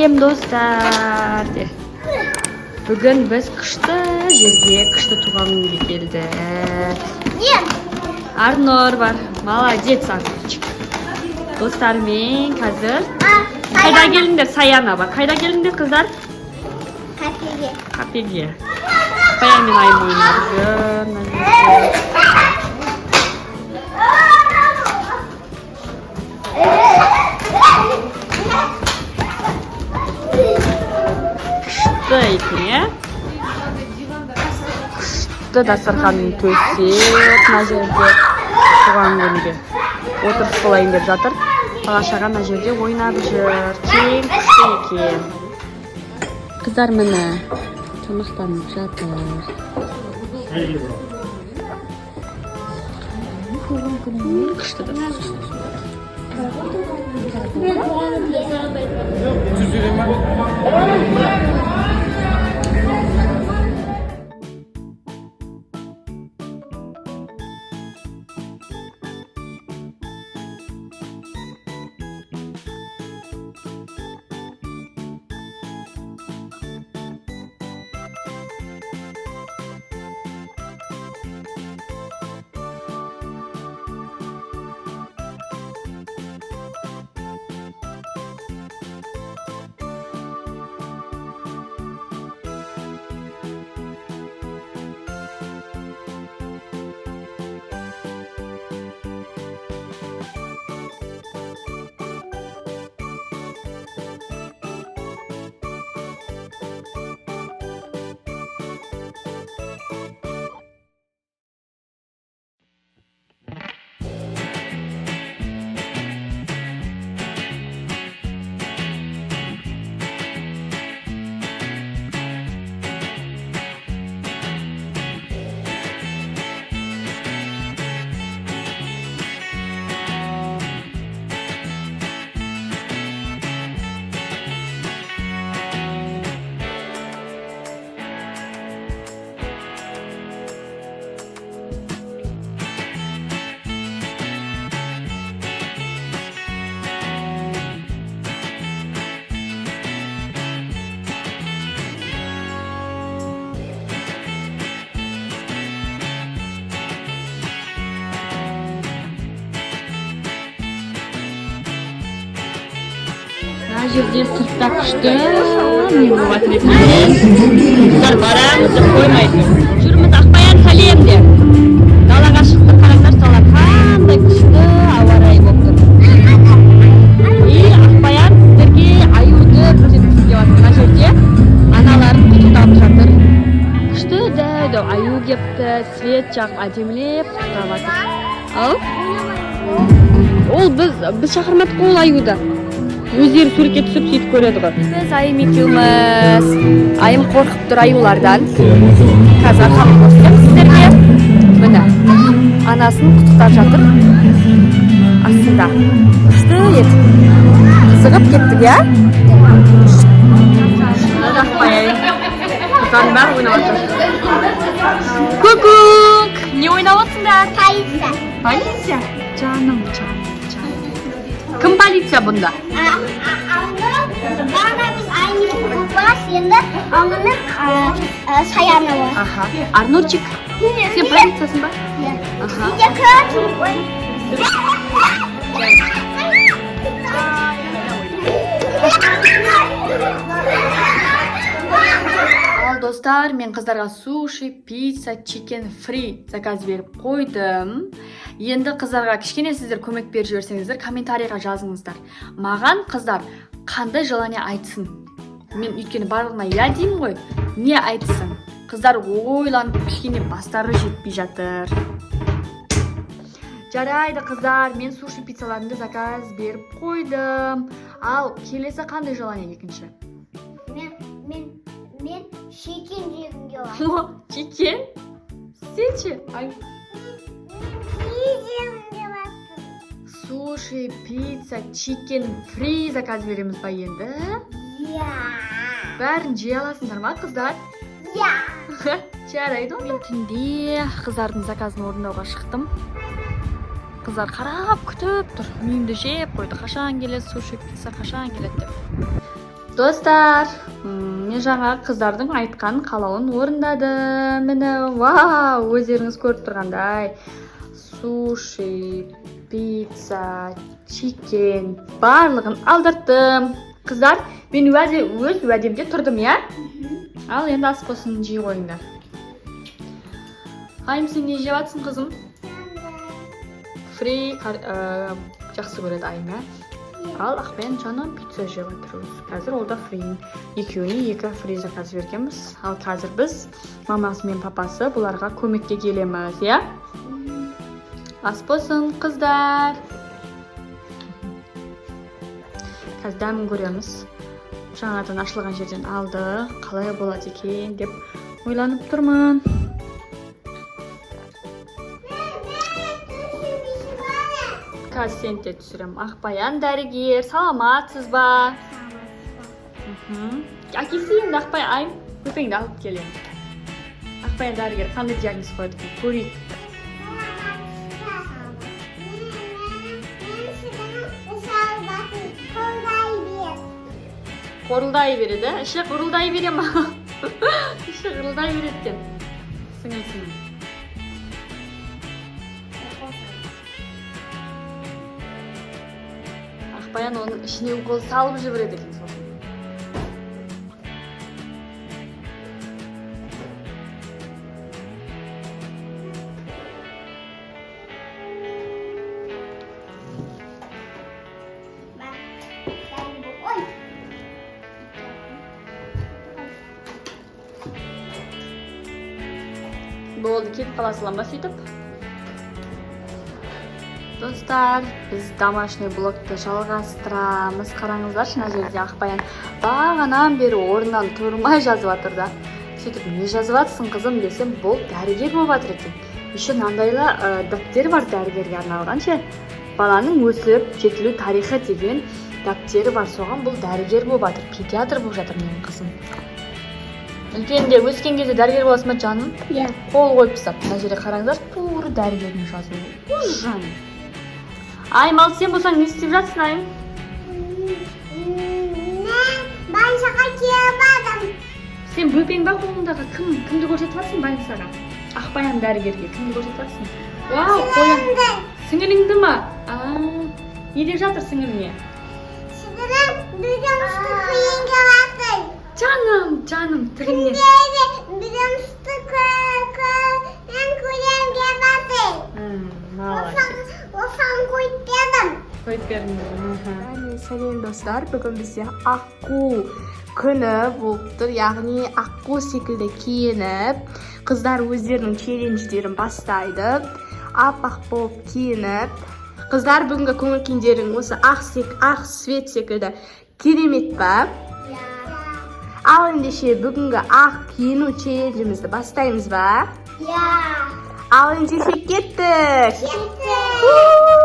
Достар, бүгін біз қышты жерге, қышты туған күнге келді. Арнор бар, молодец, Арнорчик. Достармен қазір қайда келіңдер? Саяна бар. Қайда келіңдер, қыздар? Кафеге. Кафеге. Баямен айым ойнап жүр. Ekan, Күшті дастарханын төсеп, мына жерде туған күнге отырып болайын деп жатыр. Бала-шаға мына жерде ойнап жүр. Кең күшті екен. Қыздар міне тамақтанып жатыр. Күшті дастархан. Мына жерде сыртта күшті, мен оған ретінде қыздар барамыз деп қоймайды. Жүрміз, Ақбаян сәлем де. Далаға шықты, қараңдар, сала қандай күшті ауа райы болып тұр. Ақбаян сіздерге аюды көрсеткісі деп жатыр. Мына жерде аналарын құттықтап жатыр. Күшті дәу аю кепті, свет жағып әдемілеп құттықтап жатыр. Ол біз шақырмадық ол аюды. Өздері суретке түсіп сөйтіп көреді ғой. Біз айым екеуміз. Айым қорқып тұр аюлардан. Қазір арқамды көрсетемін сіздерге. Міне анасын құттықтап жатыр. Астында күшті еді. Қызығып кеттік, иә? Қыздардың бәрі ойнап жатыр. Көкөк! Не ойнап отырсыңдар? Полиция. Полиция? Жаным. Кім полиция бұнда? Бағанамыз айнекті бас, енді аңының саяны бар. Арнорчик, сен полициясың ба? Сізде кіріп қой. Ал достар, мен қыздарға суши, пицца, чикен фри заказ беріп қойдым. Енді қыздарға кішкене сіздер көмек беріп жіберсеңіздер, комментарийға жазыңыздар. Маған қыздар қандай желание айтсын? Мен өйткені барлығына иә деймін ғой. Не айтсын? Қыздар ойланып кішкене бастары жетпей жатыр. Жарайды қыздар, мен суши пиццаларымды заказ беріп қойдым. Ал келесі қандай желание екінші? Мен шекен жегімге бар. Чикен? Сенші? Суши, пицца, чикен фри заказ береміз ба енді? Бәрін жей аласыңдар ма қыздар? Жарайды. Мен түнде қыздардың заказын орындауға шықтым. Қыздар қарап күтіп тұр. Мүйімді жеп қойды. Қашан келеді суши, пицца, қашан келеді деп. Достар, мен жаңа қыздардың айтқан қалауын орындадым. Міне, вау, өздеріңіз көріп тұрғандай. Суши, пицца, чикен, барлығын алдырттым. Қыздар, мен өз уәдемде тұрдым, я? Ал енді ас болсын жей қойыңдар. Айым, сен не жеп жатсың, қызым? Фри жақсы көреді Айым, я? Ал Ақбаян жаңа пицца жеп жатырмыз. Қазір ол да фри. Екеуіне 2 фри заказ бергенбіз. Ал қазір біз мамасы мен папасы бұларға көмекке келеміз, я? Ас болсын, қыздар. Қазір дәмін көреміз. Жаңадан ашылған жерден алды. Қалай болады екен деп ойланып тұрмын. Қазір түсірем. Ақбаян дәрігер, саламатсыз ба? Әкесі енді Ақбаян, көпеңді алып келем. Ақбаян дәрігер қандай диагноз қойды екен? Көрейік. Қорылдай береді, іші қырылдай бере ма? Іші қырылдай береді екен. Сіңілсің. Ақбаян оның ішіне укол салып жібереді екен сосын. Болды, кетіп қаласылан ба сөйтіп? Достар, біз домашний блогты жалғастырамыз. Қараңыздаршы, мына жерде Ақбаян бағанан бері орнынан тұрмай жазып жатыр да. Сөйтіп, не жазып жатсың қызым десем, бұл дәрігер болып жатыр екен. Еще мынандайлы дәптер бар дәрігерге арналған ше. Баланың өсіп жетілу тарихы деген дәптері бар, соған бұл дәрігер болып жатыр, педиатр болып жатыр менің қызым. Үлкенде өскен кезде дәрігер боласың ба жаным? Иә. Қол қойып тастап. Мына жерде қараңыздар, тура дәрігердің жазуы. Жаным. Айым, ал сен болсаң не істеп жатсың, Айым? Больницаға келіп бардым. Сен бөпең ба қолыңдағы? Кімді көрсетіп жатсың больницаға? Ақбаян дәрігерге кімді көрсетіп жатсың? Вау, қоян. Сіңіліңді ма? Не деп жатыр сіңіліңе? Сіңілім, бүгін үсті қиынға жатыр. Жаным, түріңнен. Бүгін үсті көремге жатыр. Молодец. Осыған қойып бердім. Қойып бердім. Сәлем достар, бүгін бізде аққу күні болып тұр, яғни аққу секілді киініп, қыздар өздерінің челлендждерін бастайды. Аппақ болып киініп, қыздар бүгінгі көңіл күйдерің осы ақ свет секілді керемет па? Ал ендеше бүгінгі ақ киіну челленджімізді бастаймыз ба? Иә. Ал ендеше кеттік! Кеттік!